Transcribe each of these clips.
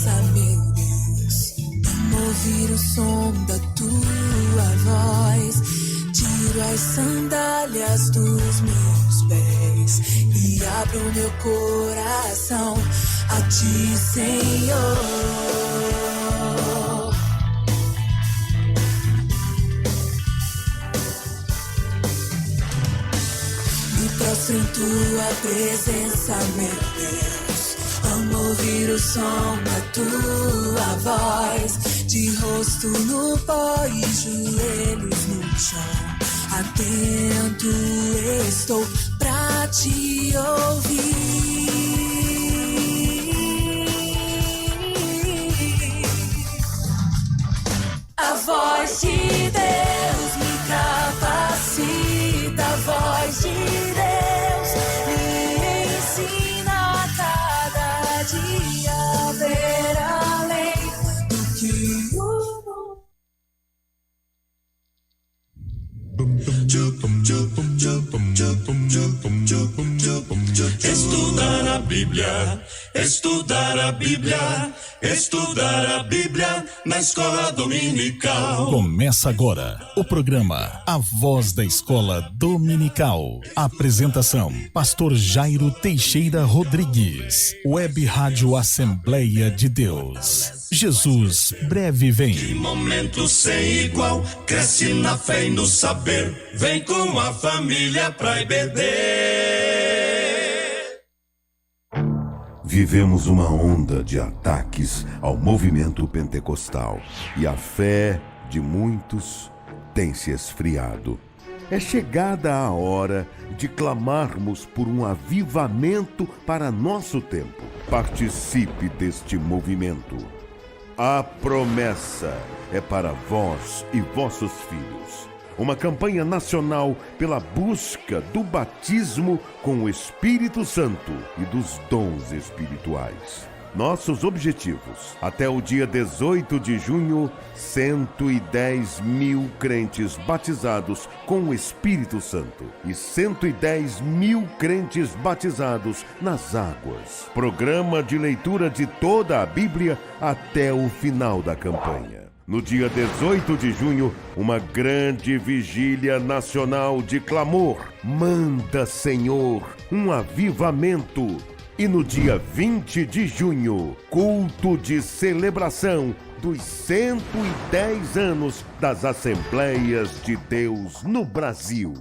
presença, meu Deus. Amo ouvir o som da tua voz. Tiro as sandálias dos meus pés e abro meu coração a ti, Senhor. Me prostro em tua presença, meu Deus. Amo ouvir o som da tua voz. De rosto no pó e joelhos no chão. Atento estou pra te ouvir. A voz de Deus me capacita. A voz de Deus me ensina a cada dia a ver além do que o mundo. Estudar a Bíblia, estudar a Bíblia, estudar a Bíblia na escola dominical. Começa agora o programa A Voz da Escola Dominical. Apresentação: Pastor Jairo Teixeira Rodrigues. Web Rádio Assembleia de Deus. Jesus breve vem. Que momento sem igual, cresce na fé e no saber. Vem com a família pra IBD. Vivemos uma onda de ataques ao movimento pentecostal e a fé de muitos tem se esfriado. É chegada a hora de clamarmos por um avivamento para nosso tempo. Participe deste movimento. A promessa é para vós e vossos filhos. Uma campanha nacional pela busca do batismo com o Espírito Santo e dos dons espirituais. Nossos objetivos: até o dia 18 de junho, 110 mil crentes batizados com o Espírito Santo e 110 mil crentes batizados nas águas. Programa de leitura de toda a Bíblia até o final da campanha. No dia 18 de junho, uma grande vigília nacional de clamor. Manda, Senhor, um avivamento. E no dia 20 de junho, culto de celebração dos 110 anos das Assembleias de Deus no Brasil.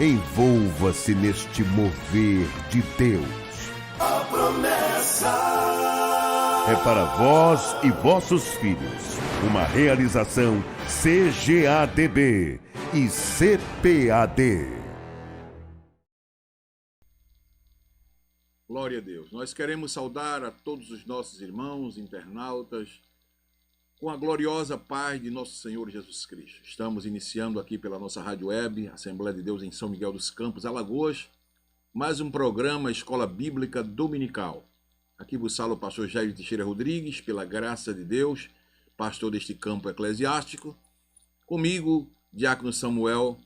Envolva-se neste mover de Deus. A promessa é para vós e vossos filhos. Uma realização CGADB e CPAD. Glória a Deus. Nós queremos saudar a todos os nossos irmãos, internautas, com a gloriosa paz de nosso Senhor Jesus Cristo. Estamos iniciando aqui pela nossa rádio web, Assembleia de Deus em São Miguel dos Campos, Alagoas, mais um programa Escola Bíblica Dominical. Aqui vos fala o pastor Jairo Teixeira Rodrigues, pela graça de Deus, pastor deste campo eclesiástico. Comigo, Diácono Samuel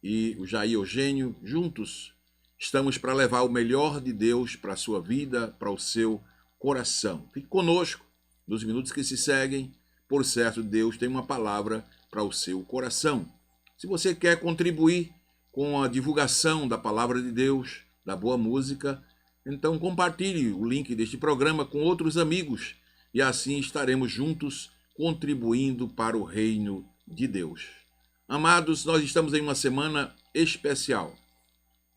e o Jair Eugênio, juntos estamos para levar o melhor de Deus para a sua vida, para o seu coração. Fique conosco nos minutos que se seguem. Por certo, Deus tem uma palavra para o seu coração. Se você quer contribuir com a divulgação da palavra de Deus, da boa música, então compartilhe o link deste programa com outros amigos e assim estaremos juntos contribuindo para o reino de Deus. Amados, nós estamos em uma semana especial,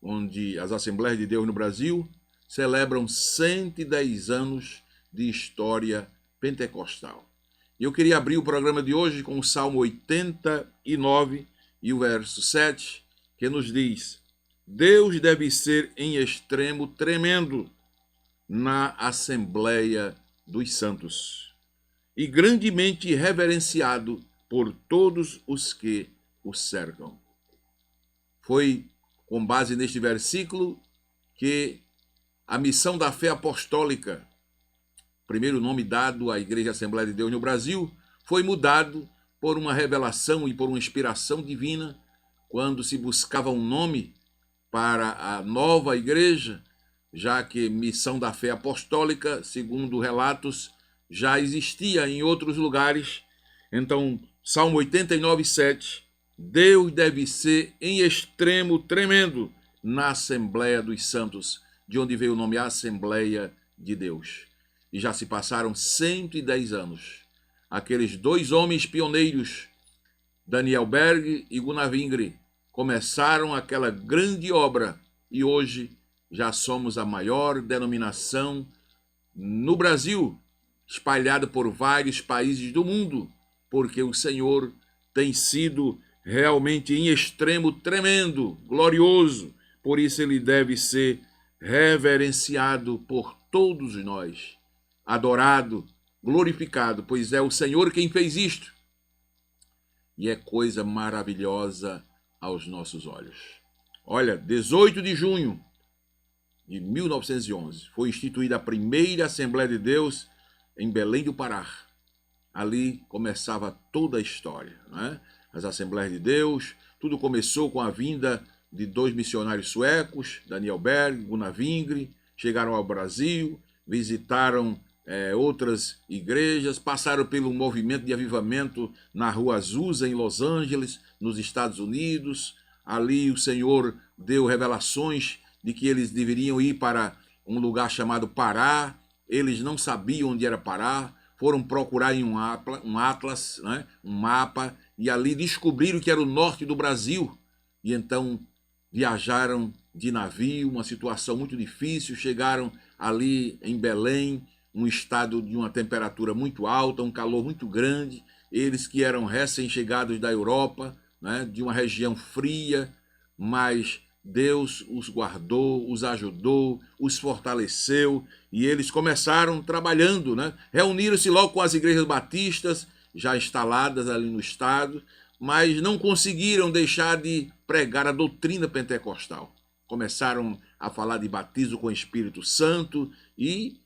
onde as Assembleias de Deus no Brasil celebram 110 anos de história pentecostal. E eu queria abrir o programa de hoje com o Salmo 89 e o verso 7, que nos diz: Deus deve ser em extremo tremendo na Assembleia dos Santos e grandemente reverenciado por todos os que o cercam. Foi com base neste versículo que a missão da fé apostólica, primeiro nome dado à Igreja Assembleia de Deus no Brasil, foi mudado por uma revelação e por uma inspiração divina, quando se buscava um nome para a nova igreja, já que missão da fé apostólica, segundo relatos, já existia em outros lugares. Então, Salmo 89:7, Deus deve ser em extremo tremendo na Assembleia dos Santos, de onde veio o nome Assembleia de Deus. E já se passaram 110 anos. Aqueles dois homens pioneiros, Daniel Berg e Gunnar Wingre, começaram aquela grande obra e hoje já somos a maior denominação no Brasil, espalhada por vários países do mundo, porque o Senhor tem sido realmente em extremo tremendo, glorioso. Por isso ele deve ser reverenciado por todos nós, adorado, glorificado, pois é o Senhor quem fez isto. E é coisa maravilhosa aos nossos olhos. Olha, 18 de junho de 1911, foi instituída a primeira Assembleia de Deus em Belém do Pará. Ali começava toda a história, né? As Assembleias de Deus, tudo começou com a vinda de dois missionários suecos, Daniel Berg, Gunnar Wingre, chegaram ao Brasil, visitaram outras igrejas, passaram pelo movimento de avivamento na Rua Azusa, em Los Angeles, nos Estados Unidos. Ali o Senhor deu revelações de que eles deveriam ir para um lugar chamado Pará. Eles não sabiam onde era Pará, foram procurar em um atlas, né, um mapa, e ali descobriram que era o norte do Brasil. E então viajaram de navio, uma situação muito difícil, chegaram ali em Belém, um estado de uma temperatura muito alta, um calor muito grande. Eles que eram recém-chegados da Europa, né, de uma região fria, mas Deus os guardou, os ajudou, os fortaleceu, e eles começaram trabalhando, né? Reuniram-se logo com as igrejas batistas, já instaladas ali no estado, mas não conseguiram deixar de pregar a doutrina pentecostal. Começaram a falar de batismo com o Espírito Santo e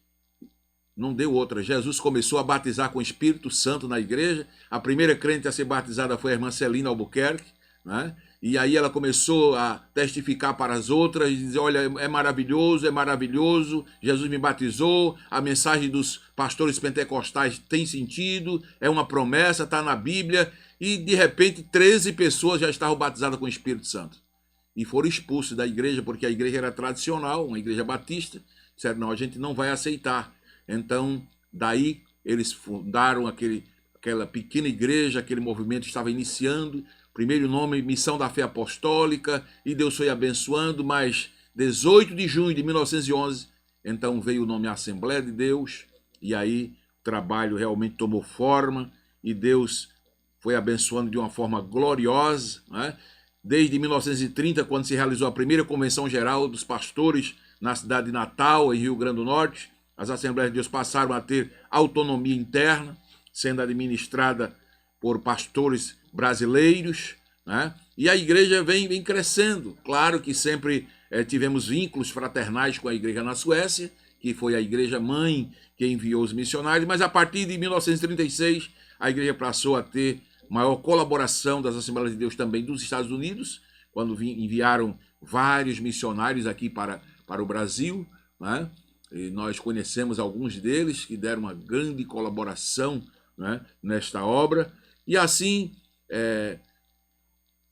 não deu outra. Jesus começou a batizar com o Espírito Santo na igreja. A primeira crente a ser batizada foi a irmã Celina Albuquerque, né? E aí ela começou a testificar para as outras, e dizer, olha, é maravilhoso, Jesus me batizou, a mensagem dos pastores pentecostais tem sentido, é uma promessa, está na Bíblia, e de repente 13 pessoas já estavam batizadas com o Espírito Santo. E foram expulsos da igreja, porque a igreja era tradicional, uma igreja batista. Disseram, não, a gente não vai aceitar. Então, daí eles fundaram aquela pequena igreja, aquele movimento estava iniciando. Primeiro nome, Missão da Fé Apostólica, e Deus foi abençoando, mas 18 de junho de 1911, então veio o nome Assembleia de Deus, e aí o trabalho realmente tomou forma, e Deus foi abençoando de uma forma gloriosa, né? Desde 1930, quando se realizou a primeira Convenção Geral dos Pastores na cidade de Natal, em Rio Grande do Norte, as Assembleias de Deus passaram a ter autonomia interna, sendo administrada por pastores brasileiros, né? E a igreja vem crescendo. Claro que sempre tivemos vínculos fraternais com a igreja na Suécia, que foi a igreja mãe que enviou os missionários, mas a partir de 1936 a igreja passou a ter maior colaboração das Assembleias de Deus também dos Estados Unidos, quando enviaram vários missionários aqui para o Brasil, né? E nós conhecemos alguns deles que deram uma grande colaboração, né, nesta obra. E assim,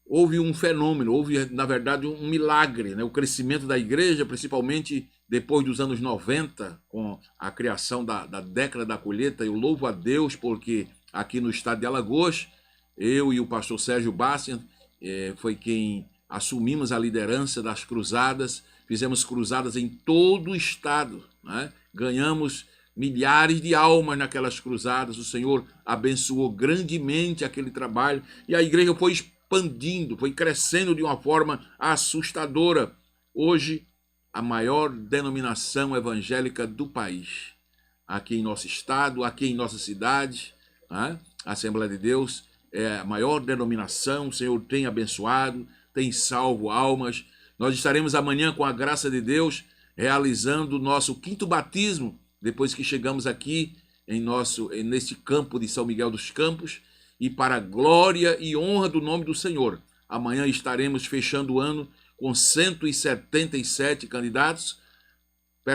houve um fenômeno, houve, na verdade, um milagre, né? O crescimento da igreja, principalmente depois dos anos 90, com a criação da década da colheita. Eu louvo a Deus porque aqui no estado de Alagoas, eu e o pastor Sérgio Bastian foi quem assumimos a liderança das cruzadas, fizemos cruzadas em todo o estado, né? Ganhamos milhares de almas naquelas cruzadas. O Senhor abençoou grandemente aquele trabalho e a igreja foi expandindo, foi crescendo de uma forma assustadora. Hoje, a maior denominação evangélica do país, aqui em nosso estado, aqui em nossa cidade, né? A Assembleia de Deus é a maior denominação. O Senhor tem abençoado, tem salvo almas. Nós estaremos amanhã, com a graça de Deus, realizando o nosso 5º batismo, depois que chegamos aqui neste campo de São Miguel dos Campos, e para a glória e honra do nome do Senhor. Amanhã estaremos fechando o ano com 177 candidatos,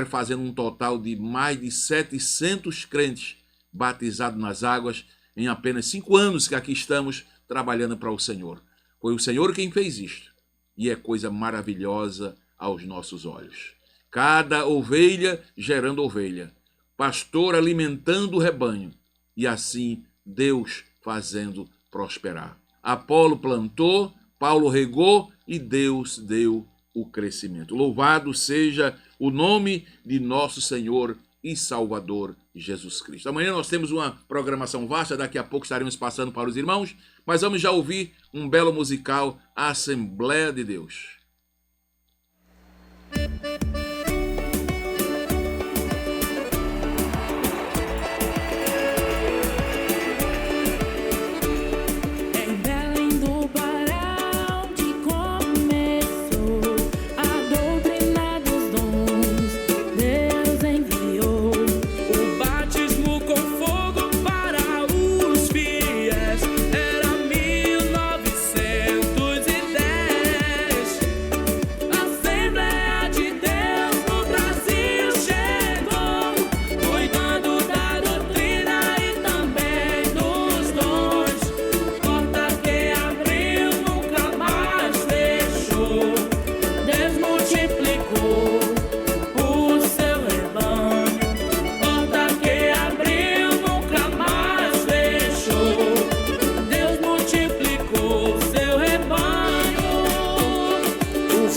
fazendo um total de mais de 700 crentes batizado nas águas em apenas 5 anos que aqui estamos trabalhando para o Senhor. Foi o Senhor quem fez isto. E é coisa maravilhosa aos nossos olhos. Cada ovelha gerando ovelha. Pastor alimentando o rebanho. E assim Deus fazendo prosperar. Apolo plantou, Paulo regou e Deus deu o crescimento. Louvado seja o nome de nosso Senhor e Salvador Jesus Cristo. Amanhã nós temos uma programação vasta, daqui a pouco estaremos passando para os irmãos, mas vamos já ouvir um belo musical, Assembleia de Deus.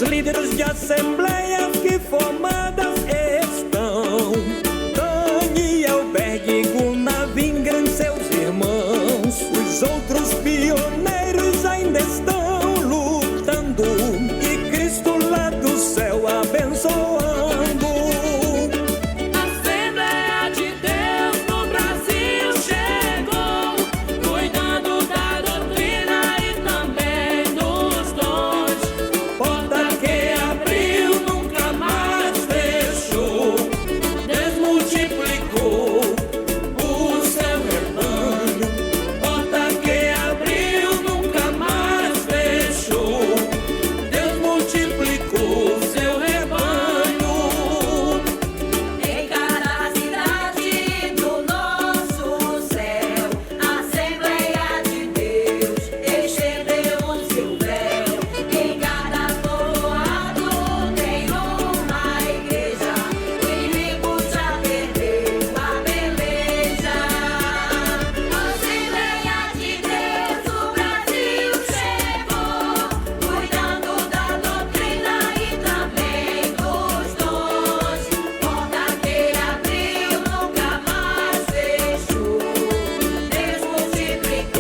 Líderes de assembleias que formadas estão, Daniel Berg, Gunnar Wingren, seus irmãos. Os outros pioneiros ainda estão lutando e Cristo lá do céu abençoando. Assembleia de Deus no Brasil chegou, cuidando da doutrina e também dos dons. Porta que abriu nunca mais fechou, desmultiplicou o seu rebanho. Porta que abriu nunca mais fechou, desmultiplicou o seu rebanho. Em cada cidade do nosso céu, a Assembleia de Deus estendeu o seu véu. Em cada povoado tem uma igreja, o inimigo já perdeu a beleza. A Assembleia de Deus no Brasil chegou, cuidando da doutrina e também dos dons. Porta que abriu nunca mais fechou, desmultiplicou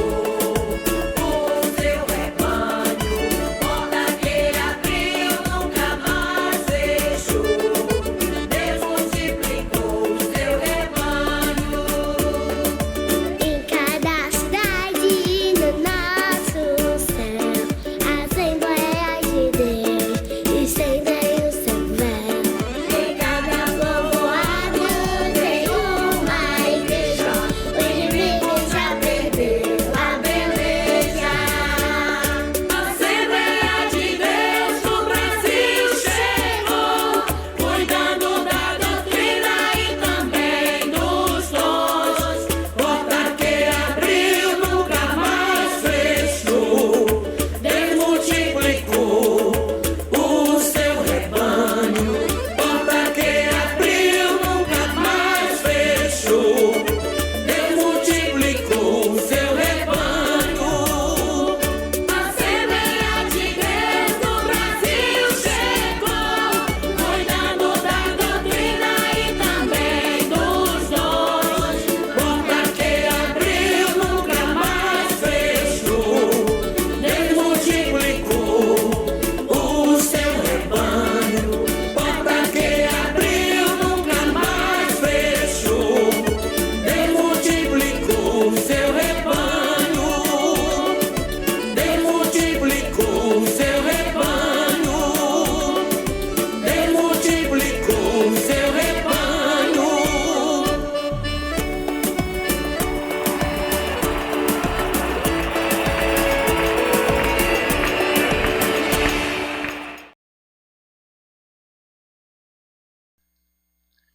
o seu rebanho. Porta que abriu nunca mais fechou, desmultiplicou o seu rebanho. Em cada cidade no nosso céu, a Assembleia de Deus estendeu o seu véu. Em cada povoado tem uma igreja, o inimigo já perdeu a beleza. A Assembleia de Deus no Brasil chegou, cuidando da doutrina e também dos dons. Porta que abriu nunca mais fechou, desmultiplicou o seu rebanho. Porta que abriu nunca mais fechou, desmultiplicou o seu rebanho. A Assembleia de Deus no Brasil chegou, cuidando da doutrina e também dos dons. Porta que abriu nunca mais fechou, desmultiplicou o seu rebanho. Porta que abriu nunca mais fechou, desmultiplicou o seu rebanho. Desmultiplicou o seu rebanho. Desmultiplicou o seu rebanho.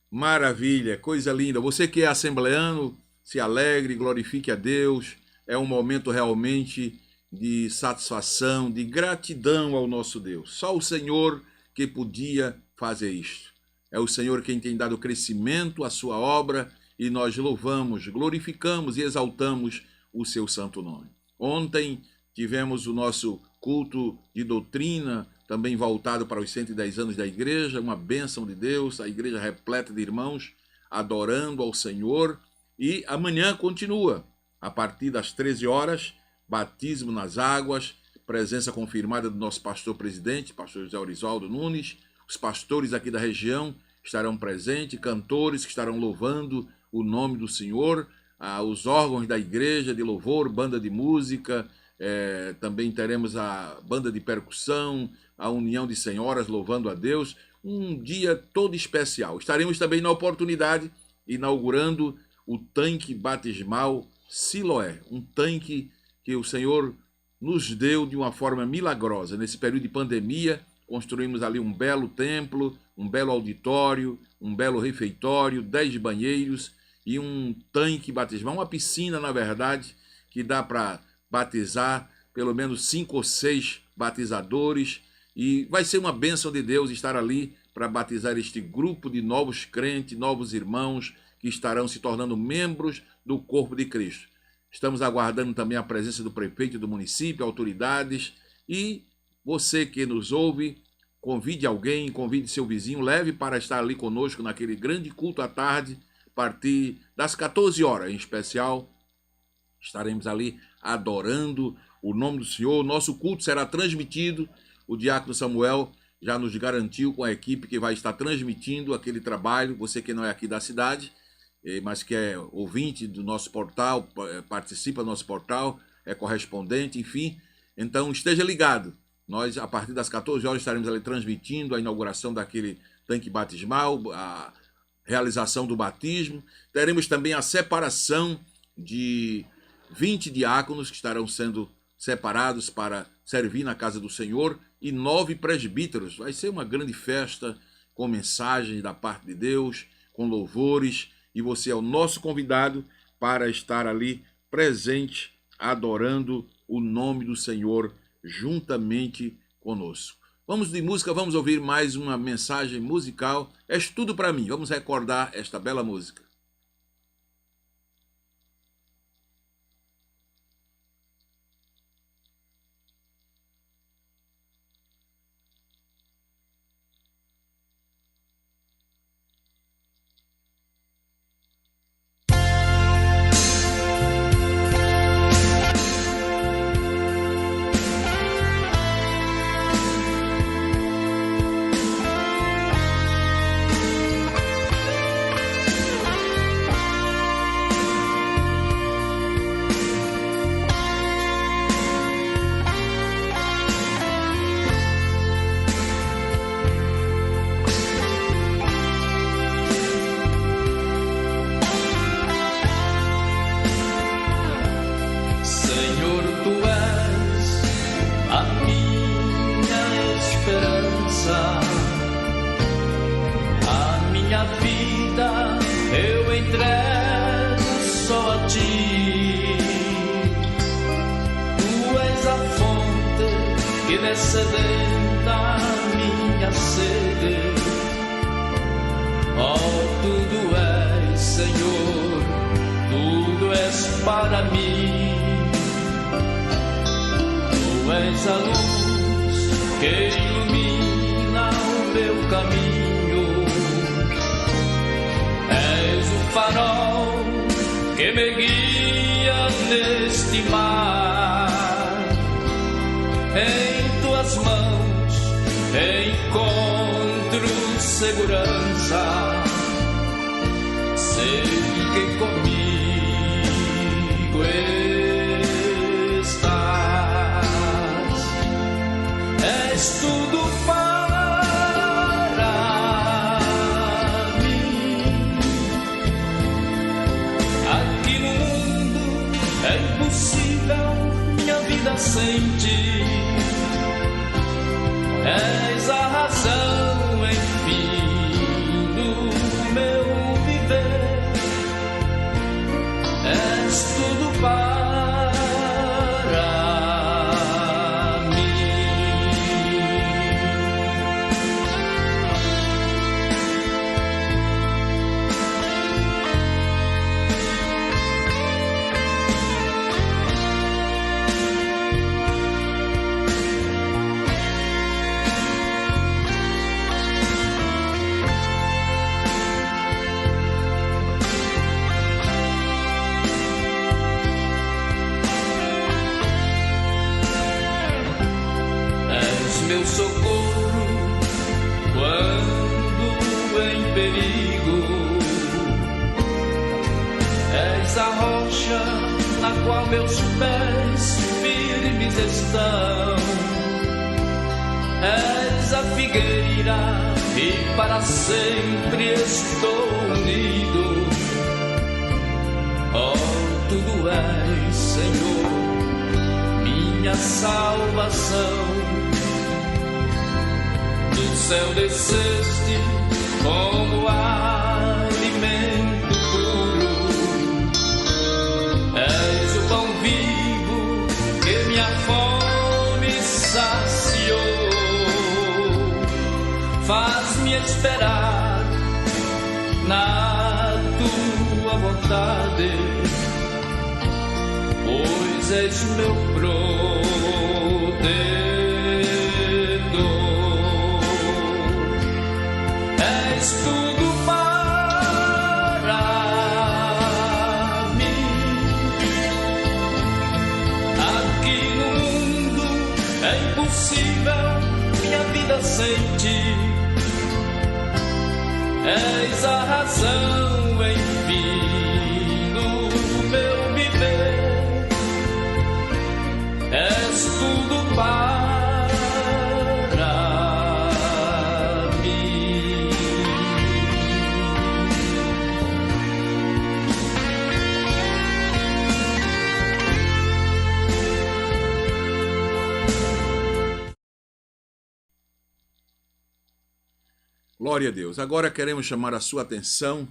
Maravilha, coisa linda. Você que é assembleano, se alegre, glorifique a Deus. É um momento realmente de satisfação, de gratidão ao nosso Deus. Só o Senhor que podia fazer isto. É o Senhor quem tem dado crescimento à sua obra e nós louvamos, glorificamos e exaltamos o seu santo nome. Ontem tivemos o nosso culto de doutrina, também voltado para os 110 anos da igreja, uma bênção de Deus, a igreja repleta de irmãos adorando ao Senhor. E amanhã continua, a partir das 13 horas, batismo nas águas, presença confirmada do nosso pastor presidente, pastor José Orisoldo Nunes. Os pastores aqui da região estarão presentes, cantores que estarão louvando o nome do Senhor, os órgãos da igreja de louvor, banda de música, também teremos a banda de percussão, a união de senhoras louvando a Deus, um dia todo especial. Estaremos também na oportunidade inaugurando o tanque batismal Siloé, um tanque que o Senhor nos deu de uma forma milagrosa. Nesse período de pandemia, construímos ali um belo templo, um belo auditório, um belo refeitório, 10 banheiros e um tanque batismal, uma piscina, na verdade, que dá para batizar pelo menos 5 ou 6 batizadores, e vai ser uma bênção de Deus estar ali para batizar este grupo de novos crentes, novos irmãos que estarão se tornando membros do corpo de Cristo. Estamos aguardando também a presença do prefeito do município, autoridades, e você que nos ouve, convide alguém, convide seu vizinho, leve para estar ali conosco naquele grande culto à tarde, a partir das 14 horas, em especial, estaremos ali adorando o nome do Senhor. Nosso culto será transmitido, o diácono Samuel já nos garantiu com a equipe que vai estar transmitindo aquele trabalho. Você que não é aqui da cidade, mas que é ouvinte do nosso portal, participa do nosso portal, é correspondente, enfim, então esteja ligado. Nós, a partir das 14 horas, estaremos ali transmitindo a inauguração daquele tanque batismal, a realização do batismo. Teremos também a separação de 20 diáconos que estarão sendo separados para servir na casa do Senhor e 9 presbíteros. Vai ser uma grande festa com mensagens da parte de Deus, com louvores, e você é o nosso convidado para estar ali presente, adorando o nome do Senhor juntamente conosco. Vamos de música, vamos ouvir mais uma mensagem musical. És tudo para mim. Vamos recordar esta bela música. Sedenta minha sede, oh, tudo és, Senhor, tudo és para mim. Tu és a luz que ilumina o meu caminho, és o farol que me guia neste mar. Em tuas mãos encontro segurança, sei que comigo estás. És tudo para mim. Aqui no mundo é impossível minha vida sem ti. És a razão, enfim, do meu viver. meu socorro quando em perigo. És a rocha na qual meus pés firmes estão. És a figueira e para sempre estou unido. Oh, tudo és, Senhor, minha salvação. Do céu desceste como alimento puro. És o pão vivo que minha fome saciou. Faz-me esperar na tua vontade, pois és meu protetor. És tudo para mim. Aqui no mundo é impossível minha vida sem ti. És a razão, enfim, do meu viver. És tudo para mim. Glória a Deus. Agora queremos chamar a sua atenção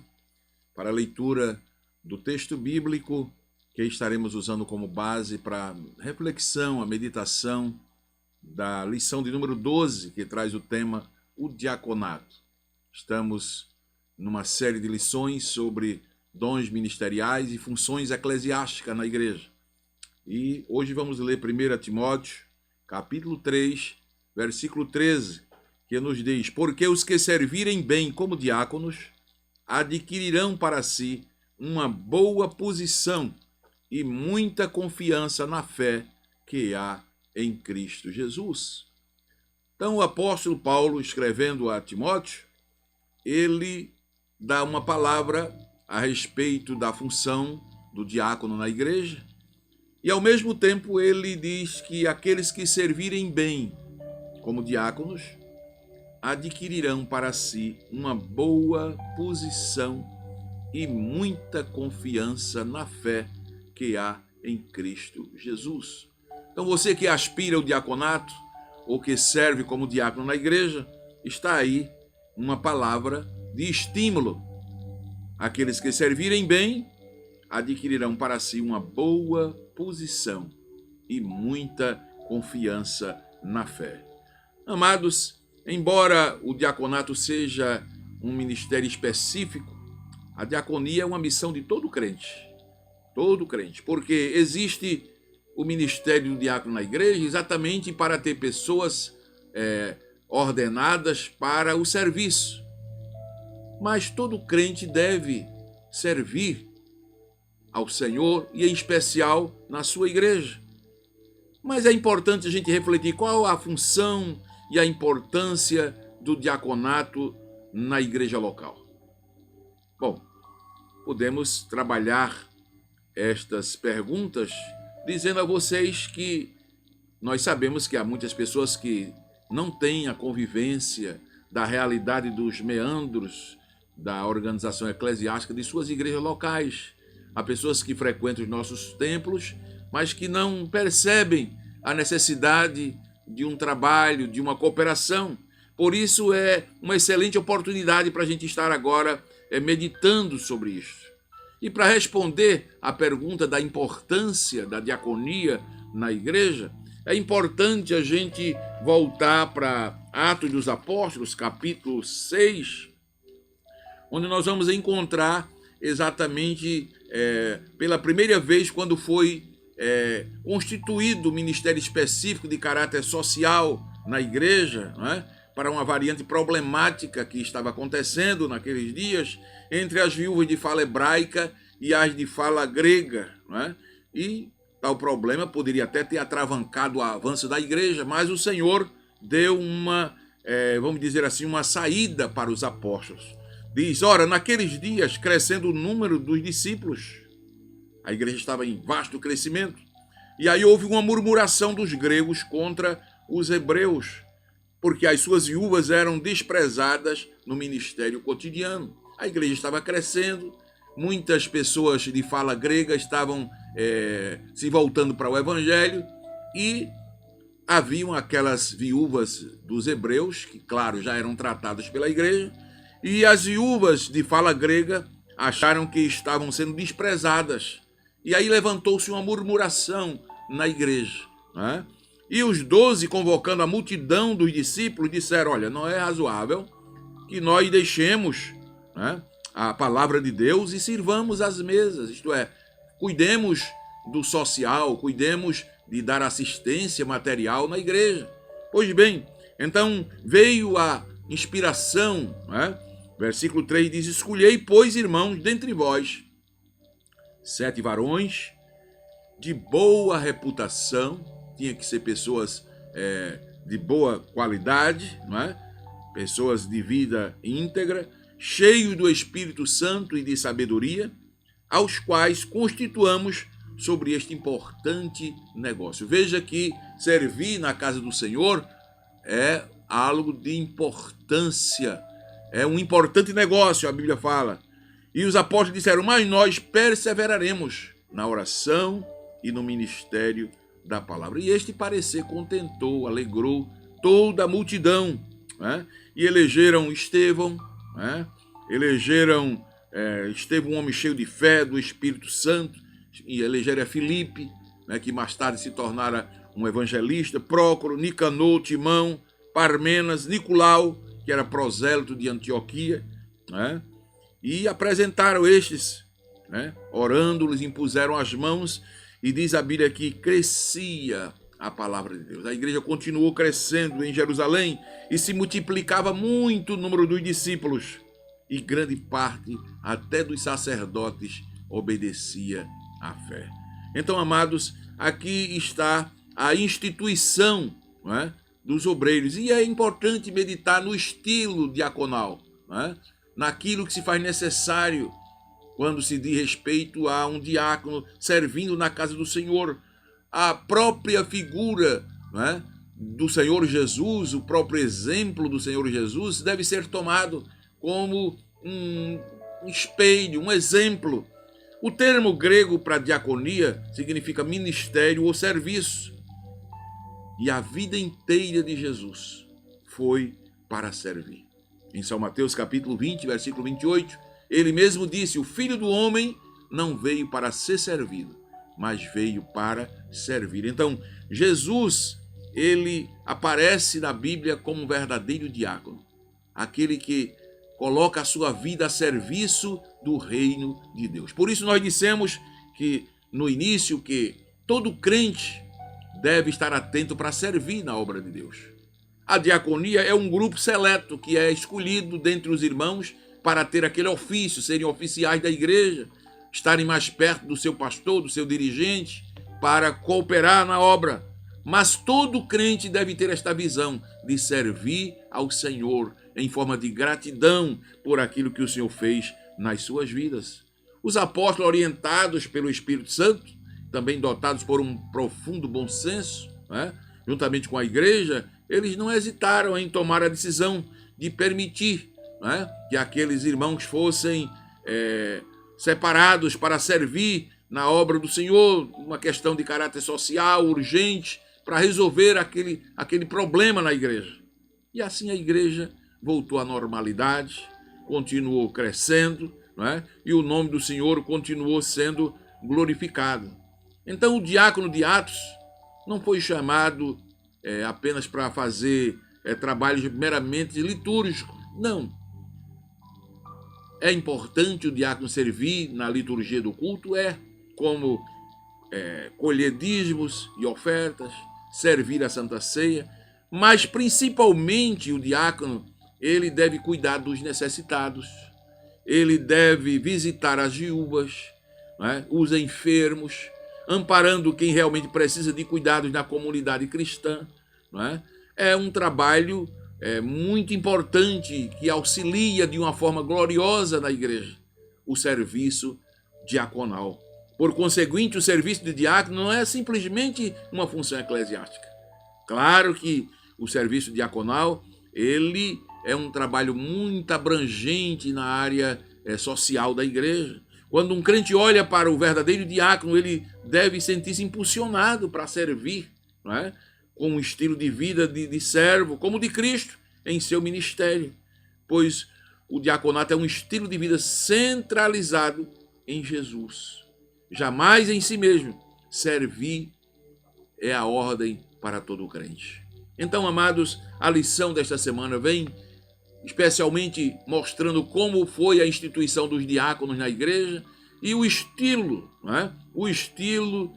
para a leitura do texto bíblico que estaremos usando como base para a reflexão, a meditação da lição de número 12, que traz o tema o diaconato. Estamos numa série de lições sobre dons ministeriais e funções eclesiásticas na igreja. E hoje vamos ler 1 Timóteo, capítulo 3, versículo 13, que nos diz: porque os que servirem bem como diáconos adquirirão para si uma boa posição e muita confiança na fé que há em Cristo Jesus. Então o apóstolo Paulo, escrevendo a Timóteo, ele dá uma palavra a respeito da função do diácono na igreja e ao mesmo tempo ele diz que aqueles que servirem bem como diáconos adquirirão para si uma boa posição e muita confiança na fé que há em Cristo Jesus. Então você que aspira ao diaconato ou que serve como diácono na igreja, está aí uma palavra de estímulo. Aqueles que servirem bem adquirirão para si uma boa posição e muita confiança na fé. Amados, embora o diaconato seja um ministério específico, a diaconia é uma missão de todo crente, porque existe o ministério do diácono na igreja exatamente para ter pessoas ordenadas para o serviço. Mas todo crente deve servir ao Senhor e em especial na sua igreja. Mas é importante a gente refletir qual a função e a importância do diaconato na igreja local. Bom, podemos trabalhar estas perguntas dizendo a vocês que nós sabemos que há muitas pessoas que não têm a convivência da realidade dos meandros da organização eclesiástica de suas igrejas locais. Há pessoas que frequentam os nossos templos, mas que não percebem a necessidade de um trabalho, de uma cooperação. Por isso é uma excelente oportunidade para a gente estar agora meditando sobre isso. E para responder à pergunta da importância da diaconia na igreja, é importante a gente voltar para Atos dos Apóstolos, capítulo 6, onde nós vamos encontrar exatamente pela primeira vez quando foi constituído o ministério específico de caráter social na igreja, não é? Para uma variante problemática que estava acontecendo naqueles dias entre as viúvas de fala hebraica e as de fala grega, não é? E tal problema poderia até ter atravancado o avanço da igreja, mas o Senhor deu uma, vamos dizer assim, uma saída para os apóstolos. Diz, ora, naqueles dias, crescendo o número dos discípulos, a igreja estava em vasto crescimento, e aí houve uma murmuração dos gregos contra os hebreus, porque as suas viúvas eram desprezadas no ministério cotidiano. A igreja estava crescendo, muitas pessoas de fala grega estavam se voltando para o evangelho, e haviam aquelas viúvas dos hebreus, que, claro, já eram tratadas pela igreja, e as viúvas de fala grega acharam que estavam sendo desprezadas. E aí levantou-se uma murmuração na igreja, né? E os 12, convocando a multidão dos discípulos, disseram, olha, não é razoável que nós deixemos, né, a palavra de Deus e sirvamos as mesas, isto é, cuidemos do social, cuidemos de dar assistência material na igreja. Pois bem, então veio a inspiração, né? Versículo 3 diz, escolhei, pois, irmãos, dentre vós, 7 varões de boa reputação, tinha que ser pessoas de boa qualidade, não é? Pessoas de vida íntegra, cheios do Espírito Santo e de sabedoria, aos quais constituamos sobre este importante negócio. Veja que servir na casa do Senhor é algo de importância, é um importante negócio, a Bíblia fala. E os apóstolos disseram, mas nós perseveraremos na oração e no ministério da palavra. E este parecer contentou, alegrou toda a multidão, né? E elegeram Estevão, né? Elegeram Estevão, um homem cheio de fé, do Espírito Santo, e elegeram Filipe, né, que mais tarde se tornara um evangelista, Prócoro, Nicanor, Timão, Parmenas, Nicolau, que era prosélito de Antioquia, né? E apresentaram estes, né? Orando, lhes impuseram as mãos, e diz a Bíblia que crescia a palavra de Deus. A igreja continuou crescendo em Jerusalém e se multiplicava muito o número dos discípulos, e grande parte até dos sacerdotes obedecia à fé. Então, amados, aqui está a instituição, não é, dos obreiros, e é importante meditar no estilo diaconal, não é, naquilo que se faz necessário quando se diz respeito a um diácono servindo na casa do Senhor. A própria figura, não é, do Senhor Jesus, o próprio exemplo do Senhor Jesus deve ser tomado como um espelho, um exemplo. O termo grego para diaconia significa ministério ou serviço. E a vida inteira de Jesus foi para servir. Em São Mateus capítulo 20, versículo 28, ele mesmo disse, o Filho do Homem não veio para ser servido, mas veio para servir. Então, Jesus, ele aparece na Bíblia como um verdadeiro diácono, aquele que coloca a sua vida a serviço do reino de Deus. Por isso nós dissemos que no início que todo crente deve estar atento para servir na obra de Deus. A diaconia é um grupo seleto que é escolhido dentre os irmãos para ter aquele ofício, serem oficiais da igreja, estarem mais perto do seu pastor, do seu dirigente, para cooperar na obra. Mas todo crente deve ter esta visão de servir ao Senhor em forma de gratidão por aquilo que o Senhor fez nas suas vidas. Os apóstolos, orientados pelo Espírito Santo, também dotados por um profundo bom senso, né, juntamente com a igreja, eles não hesitaram em tomar a decisão de permitir, né, que aqueles irmãos fossem separados para servir na obra do Senhor, uma questão de caráter social urgente, para resolver aquele problema na igreja. E assim a igreja voltou à normalidade, continuou crescendo, não é? E o nome do Senhor continuou sendo glorificado. Então o diácono de Atos não foi chamado apenas para fazer trabalhos meramente litúrgicos. Não. É importante o diácono servir na liturgia do culto, como colher dízimos e ofertas, servir a Santa Ceia, mas principalmente o diácono, ele deve cuidar dos necessitados, ele deve visitar as viúvas, né, os enfermos, amparando quem realmente precisa de cuidados na comunidade cristã, né? é um trabalho muito importante que auxilia de uma forma gloriosa na igreja, o serviço diaconal. Por conseguinte, o serviço de diácono não é simplesmente uma função eclesiástica. Claro que o serviço diaconal, ele é um trabalho muito abrangente na área social da igreja. Quando um crente olha para o verdadeiro diácono, ele deve sentir-se impulsionado para servir, não é? Com um estilo de vida de servo, como o de Cristo em seu ministério. Pois o diaconato é um estilo de vida centralizado em Jesus. Jamais em si mesmo. Servir é a ordem para todo crente. Então, amados, a lição desta semana vem especialmente mostrando como foi a instituição dos diáconos na igreja e o estilo, né? O estilo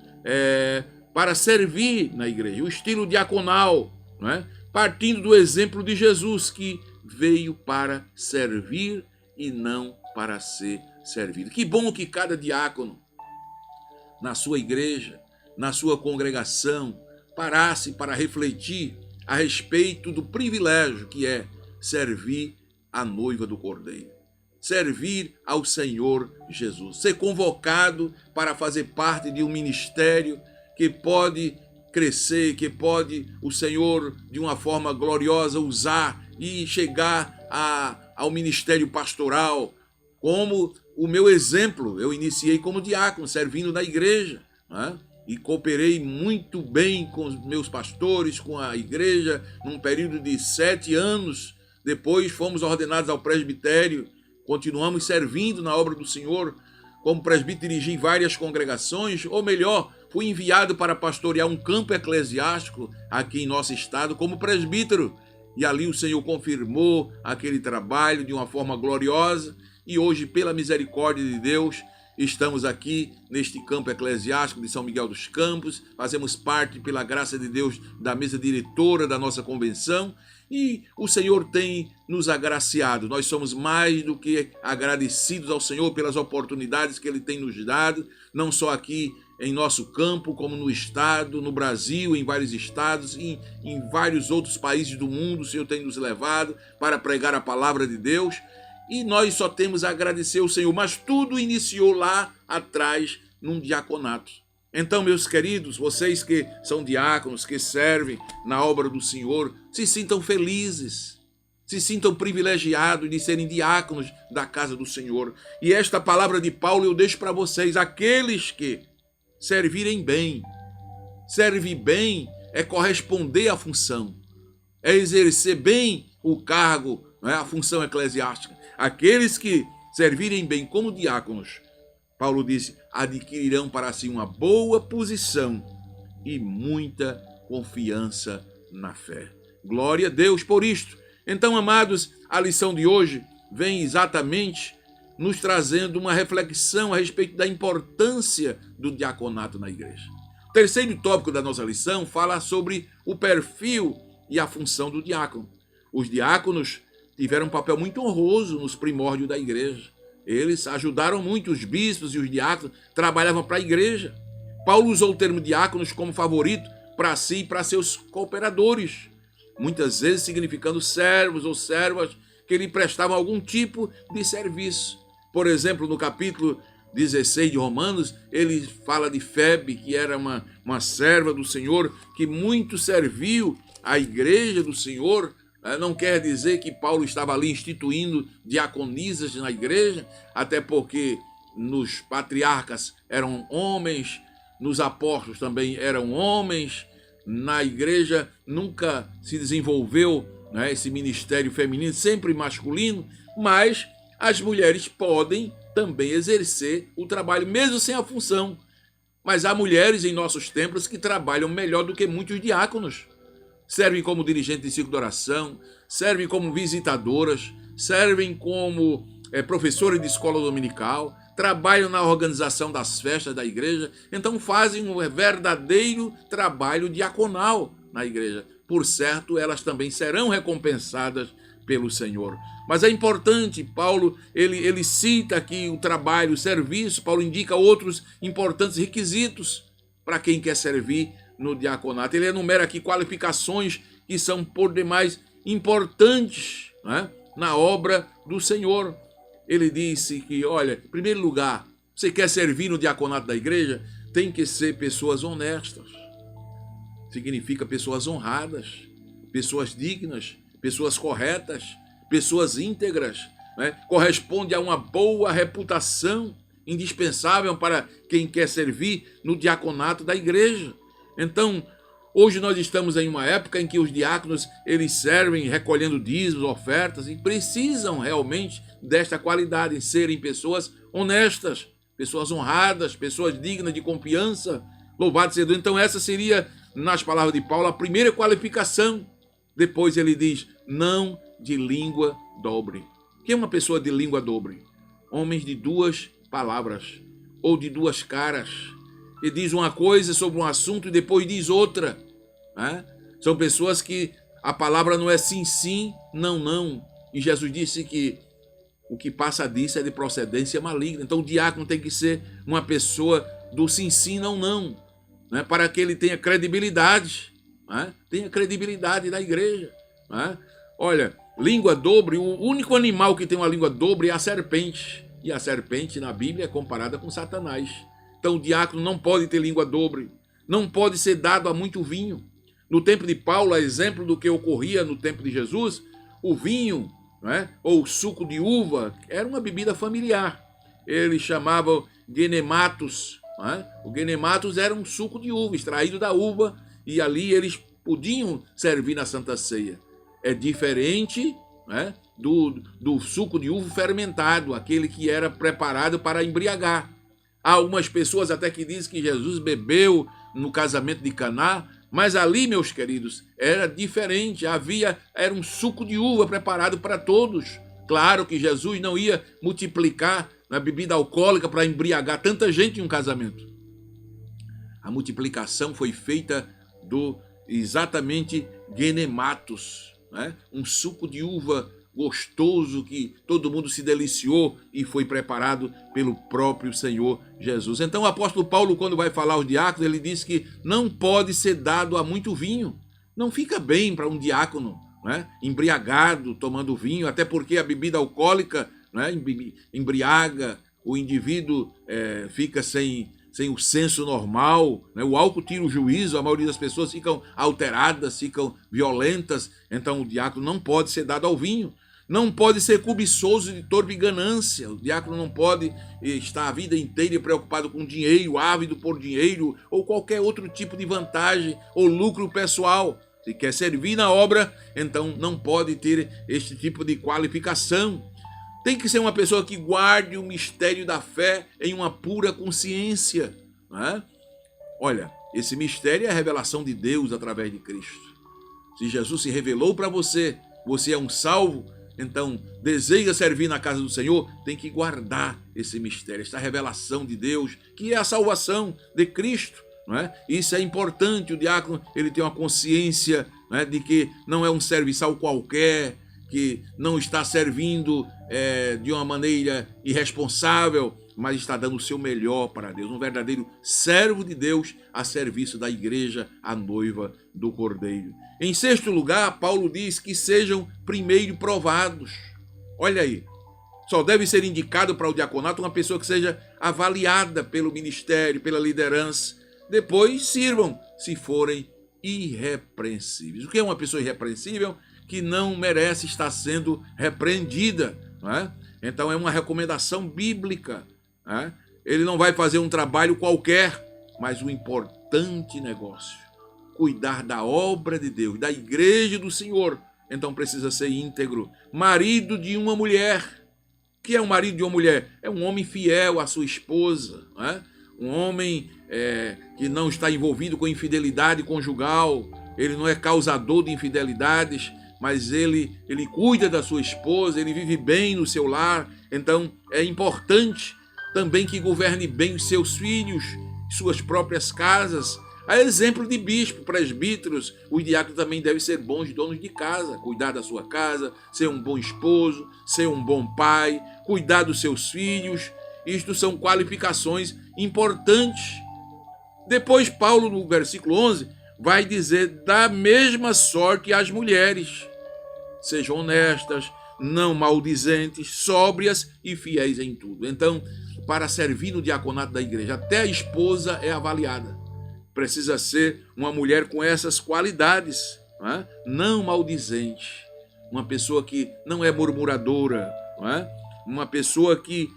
para servir na igreja, o estilo diaconal, né? Partindo do exemplo de Jesus, que veio para servir e não para ser servido. Que bom que cada diácono, na sua igreja, na sua congregação, parasse para refletir a respeito do privilégio que é servir a noiva do Cordeiro, servir ao Senhor Jesus, ser convocado para fazer parte de um ministério que pode crescer, que pode o Senhor de uma forma gloriosa usar e chegar ao ministério pastoral. Como o meu exemplo, eu iniciei como diácono, servindo na igreja, né? E cooperei muito bem com os meus pastores, com a igreja, num período de 7 anos. Depois fomos ordenados ao presbitério, continuamos servindo na obra do Senhor. Como presbítero, dirigi várias congregações, ou melhor, fui enviado para pastorear um campo eclesiástico aqui em nosso estado como presbítero. E ali o Senhor confirmou aquele trabalho de uma forma gloriosa. E hoje, pela misericórdia de Deus, estamos aqui neste campo eclesiástico de São Miguel dos Campos, fazemos parte, pela graça de Deus, da mesa diretora da nossa convenção e o Senhor tem nos agraciado. Nós somos mais do que agradecidos ao Senhor pelas oportunidades que Ele tem nos dado, não só aqui em nosso campo, como no estado, no Brasil, em vários estados e em vários outros países do mundo. O Senhor tem nos levado para pregar a palavra de Deus. E nós só temos a agradecer ao Senhor, mas tudo iniciou lá atrás, num diaconato. Então, meus queridos, vocês que são diáconos, que servem na obra do Senhor, se sintam felizes, se sintam privilegiados de serem diáconos da casa do Senhor. E esta palavra de Paulo eu deixo para vocês, aqueles que servirem bem. Servir bem é corresponder à função, é exercer bem o cargo, não é? A função eclesiástica. Aqueles que servirem bem como diáconos, Paulo disse, adquirirão para si uma boa posição e muita confiança na fé. Glória a Deus por isto. Então, amados, a lição de hoje vem exatamente nos trazendo uma reflexão a respeito da importância do diaconato na igreja. O terceiro tópico da nossa lição fala sobre o perfil e a função do diácono. Os diáconos tiveram um papel muito honroso nos primórdios da igreja. Eles ajudaram muito, os bispos e os diáconos trabalhavam para a igreja. Paulo usou o termo diáconos como favorito para si e para seus cooperadores, muitas vezes significando servos ou servas que lhe prestavam algum tipo de serviço. Por exemplo, no capítulo 16 de Romanos, ele fala de Febe, que era uma serva do Senhor, que muito serviu à igreja do Senhor. Não quer dizer que Paulo estava ali instituindo diaconisas na igreja, até porque nos patriarcas eram homens, nos apóstolos também eram homens. Na igreja nunca se desenvolveu, né, esse ministério feminino, sempre masculino, mas as mulheres podem também exercer o trabalho, mesmo sem a função. Mas há mulheres em nossos templos que trabalham melhor do que muitos diáconos. Servem como dirigente de círculo de oração, servem como visitadoras, servem como professores de escola dominical, trabalham na organização das festas da igreja, então fazem um verdadeiro trabalho diaconal na igreja. Por certo, elas também serão recompensadas pelo Senhor. Mas é importante, Paulo, ele cita aqui o trabalho, o serviço, Paulo indica outros importantes requisitos para quem quer servir no diaconato. Ele enumera aqui qualificações que são por demais importantes, né, na obra do Senhor. Ele disse que, olha, em primeiro lugar, você quer servir no diaconato da igreja, tem que ser pessoas honestas. Significa pessoas honradas, pessoas dignas, pessoas corretas, pessoas íntegras, né? Corresponde a uma boa reputação indispensável para quem quer servir no diaconato da igreja. Então, hoje nós estamos em uma época em que os diáconos, eles servem recolhendo dízimos, ofertas, e precisam realmente desta qualidade, serem pessoas honestas, pessoas honradas, pessoas dignas de confiança. Louvado seja Deus. Então essa seria, nas palavras de Paulo, a primeira qualificação. Depois ele diz, não de língua dobre. O que é uma pessoa de língua dobre? Homens de duas palavras, ou de duas caras, que diz uma coisa sobre um assunto e depois diz outra, né? São pessoas que a palavra não é sim, sim, não, não. E Jesus disse que o que passa disso é de procedência maligna. Então o diácono tem que ser uma pessoa do sim, sim, não, não, né? Para que ele tenha credibilidade, né? Tenha credibilidade da igreja, né? Olha, língua dobre, o único animal que tem uma língua dobre é a serpente. E a serpente na Bíblia é comparada com Satanás. Então o diácono não pode ter língua dobre, não pode ser dado a muito vinho. No tempo de Paulo, a exemplo do que ocorria no tempo de Jesus, o vinho, né, ou o suco de uva, era uma bebida familiar. Eles chamavam genematos, né? O genematos era um suco de uva, extraído da uva, e ali eles podiam servir na Santa Ceia. É diferente, né, do suco de uva fermentado, aquele que era preparado para embriagar. Há algumas pessoas até que dizem que Jesus bebeu no casamento de Caná, mas ali, meus queridos, era diferente. Era um suco de uva preparado para todos. Claro que Jesus não ia multiplicar a bebida alcoólica para embriagar tanta gente em um casamento. A multiplicação foi feita do exatamente genematos, né? Um suco de uva gostoso que todo mundo se deliciou e foi preparado pelo próprio Senhor Jesus. Então o apóstolo Paulo, quando vai falar aos diáconos, ele diz que não pode ser dado a muito vinho. Não fica bem para um diácono, né, embriagado, tomando vinho, até porque a bebida alcoólica, né, embriaga, o indivíduo fica sem o senso normal, né? O álcool tira o juízo, a maioria das pessoas ficam alteradas, ficam violentas. Então o diácono não pode ser dado ao vinho. Não pode ser cobiçoso de torpe e ganância. O diácono não pode estar a vida inteira preocupado com dinheiro, ávido por dinheiro ou qualquer outro tipo de vantagem ou lucro pessoal. Se quer servir na obra, então não pode ter este tipo de qualificação. Tem que ser uma pessoa que guarde o mistério da fé em uma pura consciência, né? Olha, esse mistério é a revelação de Deus através de Cristo. Se Jesus se revelou para você, você é um salvo, então deseja servir na casa do Senhor, tem que guardar esse mistério, essa revelação de Deus, que é a salvação de Cristo, não é? Isso é importante. O diácono, ele tem uma consciência, não é, de que não é um serviçal qualquer, que não está servindo de uma maneira irresponsável, mas está dando o seu melhor para Deus, um verdadeiro servo de Deus a serviço da igreja, a noiva do Cordeiro. Em sexto lugar, Paulo diz que sejam primeiro provados. Olha aí, só deve ser indicado para o diaconato uma pessoa que seja avaliada pelo ministério, pela liderança. Depois sirvam, se forem irrepreensíveis. O que é uma pessoa irrepreensível? Que não merece estar sendo repreendida, não é? Então é uma recomendação bíblica, né? Ele não vai fazer um trabalho qualquer, mas um importante negócio, cuidar da obra de Deus, da igreja do Senhor. Então precisa ser íntegro, marido de uma mulher. O que é um marido de uma mulher? É um homem fiel à sua esposa, né? Um homem que não está envolvido com infidelidade conjugal. Ele não é causador de infidelidades, mas ele cuida da sua esposa, ele vive bem no seu lar. Então é importante também que governe bem os seus filhos, suas próprias casas. A exemplo de bispo, presbíteros, os diáconos também devem ser bons donos de casa, cuidar da sua casa, ser um bom esposo, ser um bom pai, cuidar dos seus filhos. Isto são qualificações importantes Depois Paulo, no versículo 11, vai dizer: da mesma sorte as mulheres, sejam honestas, não maldizentes, sóbrias e fiéis em tudo. Então, para servir no diaconato da igreja, até a esposa é avaliada. Precisa ser uma mulher com essas qualidades, não maldizente, uma pessoa que não é murmuradora, uma pessoa que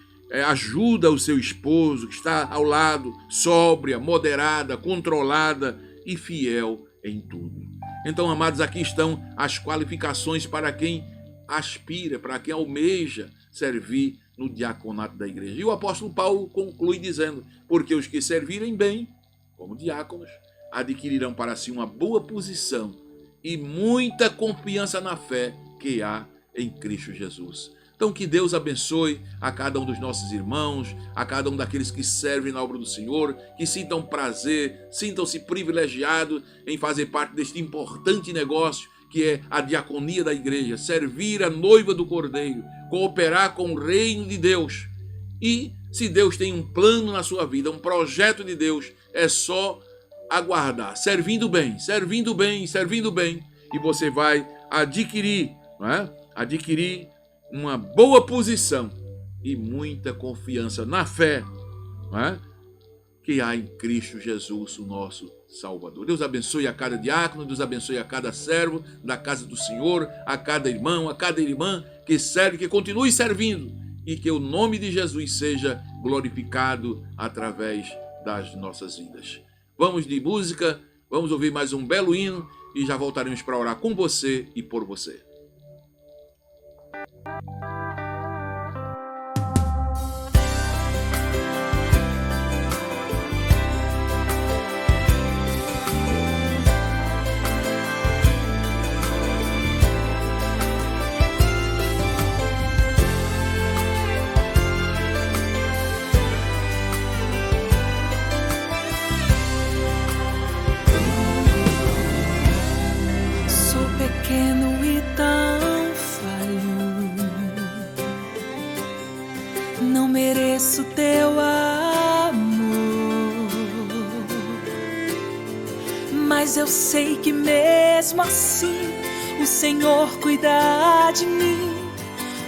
ajuda o seu esposo, que está ao lado, sóbria, moderada, controlada e fiel em tudo. Então, amados, aqui estão as qualificações para quem aspira, para quem almeja servir no diaconato da igreja. E o apóstolo Paulo conclui dizendo: porque os que servirem bem, como diáconos, adquirirão para si uma boa posição e muita confiança na fé que há em Cristo Jesus. Então, que Deus abençoe a cada um dos nossos irmãos, a cada um daqueles que servem na obra do Senhor, que sintam prazer, sintam-se privilegiados em fazer parte deste importante negócio que é a diaconia da igreja, servir a noiva do Cordeiro, cooperar com o reino de Deus. E se Deus tem um plano na sua vida, um projeto de Deus, é só aguardar, servindo bem, servindo bem, servindo bem, e você vai adquirir, adquirir uma boa posição e muita confiança na fé, que há em Cristo Jesus, o nosso Salvador. Deus abençoe a cada diácono, Deus abençoe a cada servo da casa do Senhor, a cada irmão, a cada irmã que serve, que continue servindo, e que o nome de Jesus seja glorificado através das nossas vidas. Vamos de música, vamos ouvir mais um belo hino e já voltaremos para orar com você e por você. Pequeno e tão falho, não mereço teu amor, mas eu sei que mesmo assim o Senhor cuida de mim,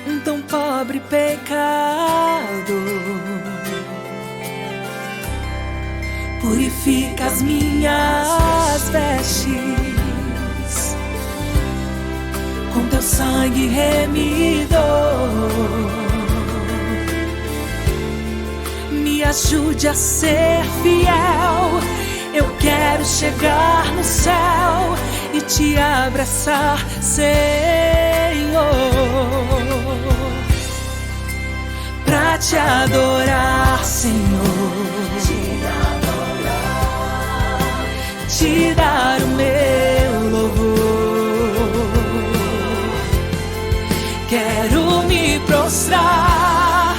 um tão pobre pecador. Purifica as minhas vestes com teu sangue remidor, me ajude a ser fiel. Eu quero chegar no céu e te abraçar, Senhor, pra te adorar, Senhor, te dar o meu louvor. Quero me prostrar,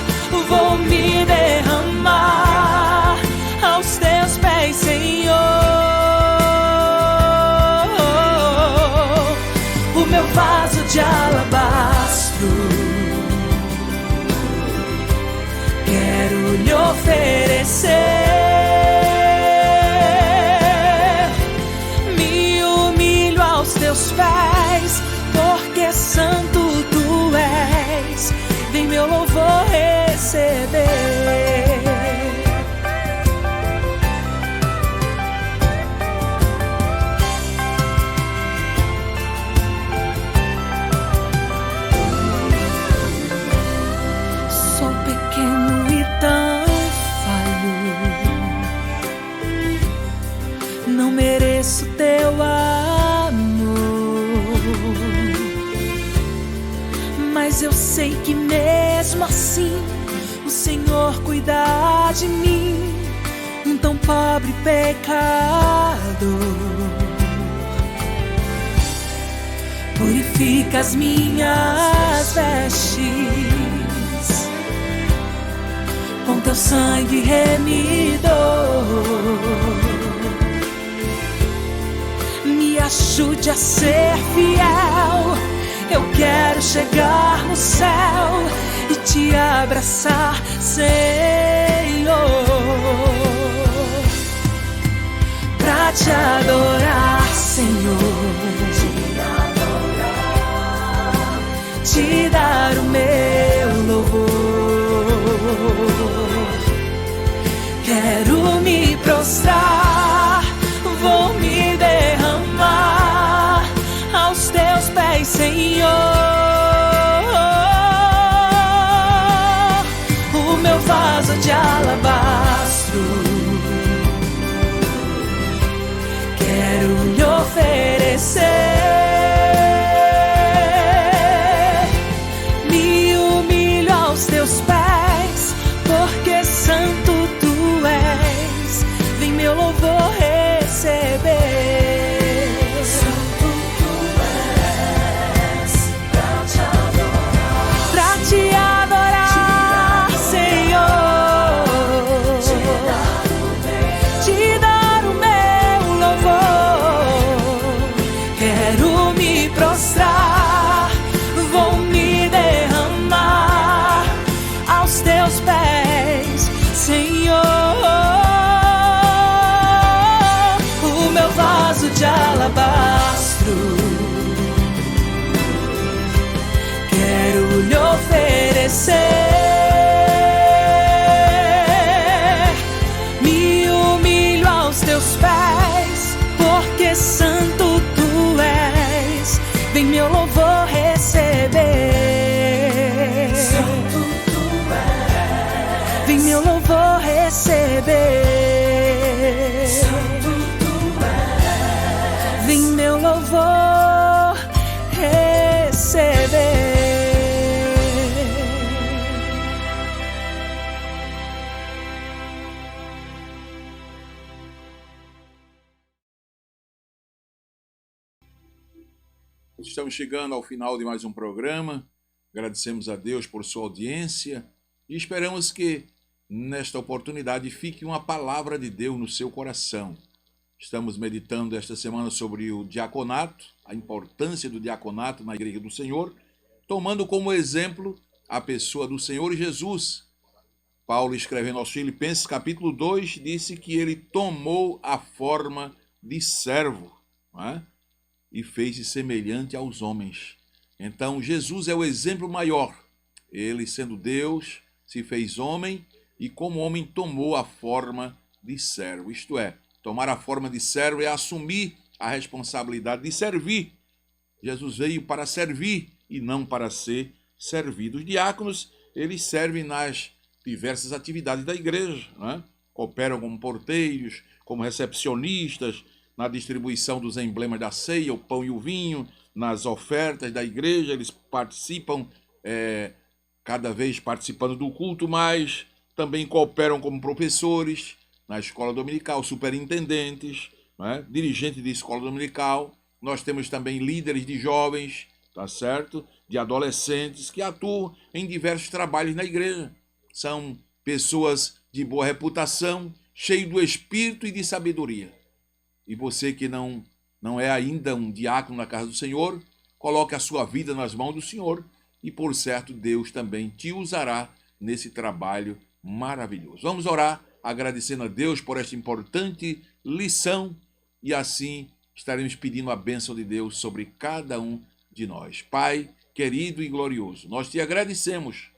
vou me derramar aos teus pés, Senhor. O meu vaso de alabastro, quero lhe oferecer. Me humilho aos teus pés, porque santo tu és, vem meu louvor receber. Sou pequeno e tão falho, não mereço teu amor, mas eu sei que mesmo assim o Senhor cuida de mim, um tão pobre pecador. Purifica as minhas vestes com teu sangue remidor, me ajude a ser fiel. Eu quero chegar no céu e te abraçar, Senhor, pra te adorar, Senhor. Te dar o meu louvor. Quero me prostrar, vou me derramar aos teus pés, Senhor. O meu vaso de alabastro, quero lhe oferecer. Teus pés, porque santo tu és, vem meu louvor receber. Santo tu és, pra te adorar, Senhor, te dar o meu louvor. Quero me prostrar, vou me derramar aos teus pés, Senhor. O meu vaso de alabastro, quero lhe oferecer. Me humilho aos teus pés, porque santo tu és, vem meu louvor receber. Santo vem meu louvor receber. Santo tu és, vem meu louvor receber. Estamos chegando ao final de mais um programa. Agradecemos a Deus por sua audiência e esperamos que nesta oportunidade fique uma palavra de Deus no seu coração. Estamos meditando esta semana sobre o diaconato, a importância do diaconato na Igreja do Senhor, tomando como exemplo a pessoa do Senhor Jesus. Paulo, escrevendo aos Filipenses, capítulo 2, disse que ele tomou a forma de servo, não é? E fez-se semelhante aos homens. Então, Jesus é o exemplo maior. Ele, sendo Deus, se fez homem e como homem tomou a forma de servo. Isto é, tomar a forma de servo é assumir a responsabilidade de servir. Jesus veio para servir e não para ser servido. Os diáconos, eles servem nas diversas atividades da igreja, né? Cooperam como porteiros, como recepcionistas, na distribuição dos emblemas da ceia, o pão e o vinho, nas ofertas da igreja, eles participam, cada vez participando do culto, mas também cooperam como professores na escola dominical, superintendentes, né? Dirigentes de escola dominical. Nós temos também líderes de jovens, tá certo? De adolescentes que atuam em diversos trabalhos na igreja. São pessoas de boa reputação, cheios do espírito e de sabedoria. E você que não é ainda um diácono na casa do Senhor, coloque a sua vida nas mãos do Senhor e, por certo, Deus também te usará nesse trabalho maravilhoso. Vamos orar agradecendo a Deus por esta importante lição e assim estaremos pedindo a bênção de Deus sobre cada um de nós. Pai querido e glorioso, nós te agradecemos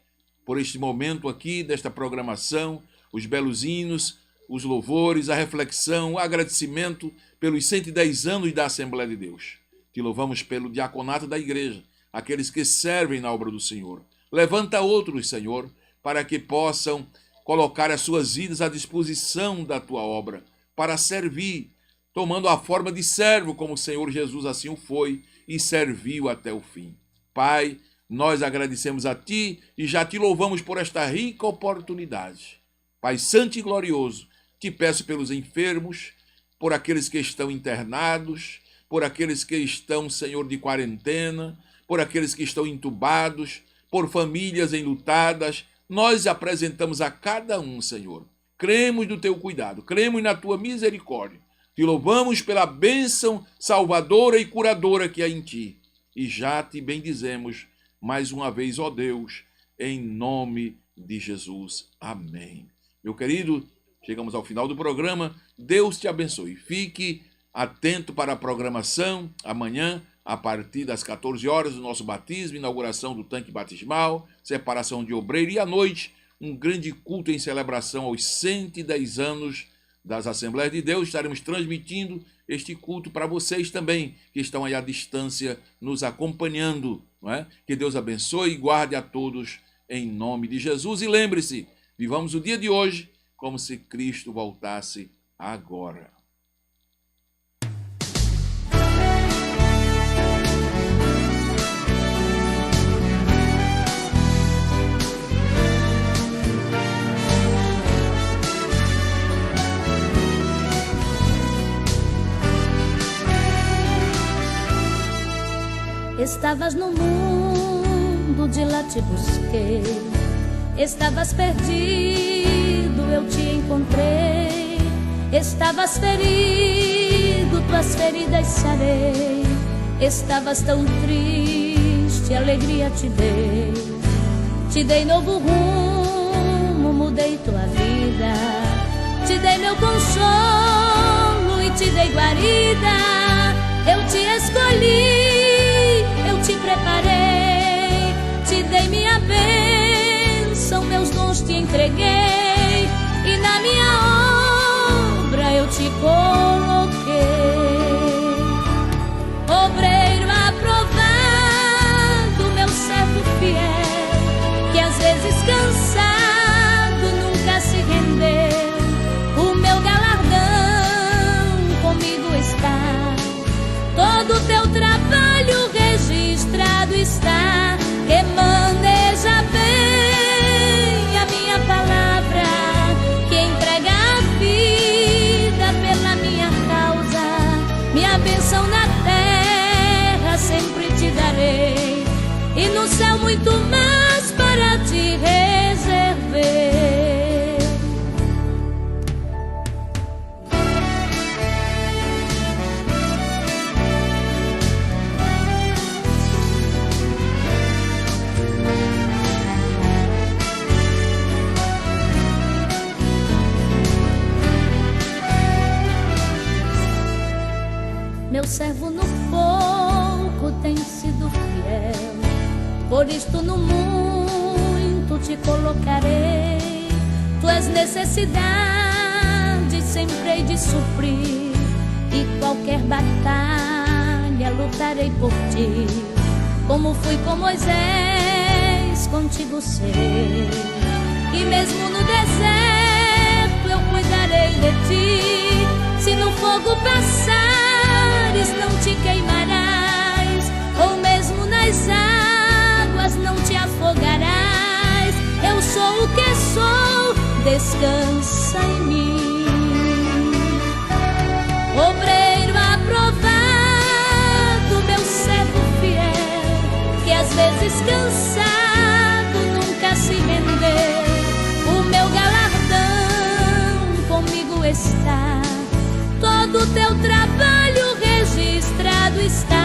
por este momento aqui desta programação, os belos hinos, os louvores, a reflexão, o agradecimento pelos 110 anos da Assembleia de Deus. Te louvamos pelo diaconato da igreja, aqueles que servem na obra do Senhor. Levanta outros, Senhor, para que possam colocar as suas vidas à disposição da tua obra, para servir, tomando a forma de servo, como o Senhor Jesus assim o foi e serviu até o fim. Pai, nós agradecemos a ti e já te louvamos por esta rica oportunidade. Pai santo e glorioso, te peço pelos enfermos, por aqueles que estão internados, por aqueles que estão, Senhor, de quarentena, por aqueles que estão entubados, por famílias enlutadas. Nós apresentamos a cada um, Senhor. Cremos no teu cuidado, cremos na tua misericórdia. Te louvamos pela bênção salvadora e curadora que há em ti. E já te bendizemos mais uma vez, ó Deus, em nome de Jesus. Amém. Meu querido, Chegamos ao final do programa. Deus te abençoe. Fique atento para a programação. Amanhã, a partir das 14 horas, o nosso batismo, inauguração do tanque batismal, separação de obreiro, e à noite, um grande culto em celebração aos 110 anos das Assembleias de Deus. Estaremos transmitindo este culto para vocês também, que estão aí à distância nos acompanhando, não é? Que Deus abençoe e guarde a todos em nome de Jesus. E lembre-se, vivamos o dia de hoje como se Cristo voltasse agora. Estavas no mundo, de lá te busquei. Estavas perdido, eu te encontrei. Estavas ferido, tuas feridas sarei. Estavas tão triste, alegria te dei. Te dei novo rumo, mudei tua vida. Te dei meu consolo e te dei guarida. Eu te escolhi, eu te preparei, te dei minha bênção, meus dons te entreguei, e na minha obra eu te coloquei. Obreiro aprovado, meu servo fiel, que às vezes cansado nunca se rendeu. O meu galardão comigo está, todo teu trabalho registrado está, que maneja bem a minha palavra, que entrega a vida pela minha causa. Minha bênção na terra sempre te darei, e no céu muito mais para te reservei. Meu servo no pouco tem sido fiel, por isto no muito te colocarei. Tuas necessidades sempre hei de suprir, e qualquer batalha lutarei por ti. Como fui com Moisés, contigo serei, e mesmo no deserto eu cuidarei de ti. Se no fogo passares, não te queimarás, ou mesmo nas águas não te afogarás. Eu sou o que sou, descansa em mim. Obreiro aprovado, meu servo fiel, que às vezes cansado nunca se rendeu. O meu galardão comigo está, todo teu trabalho registrado está.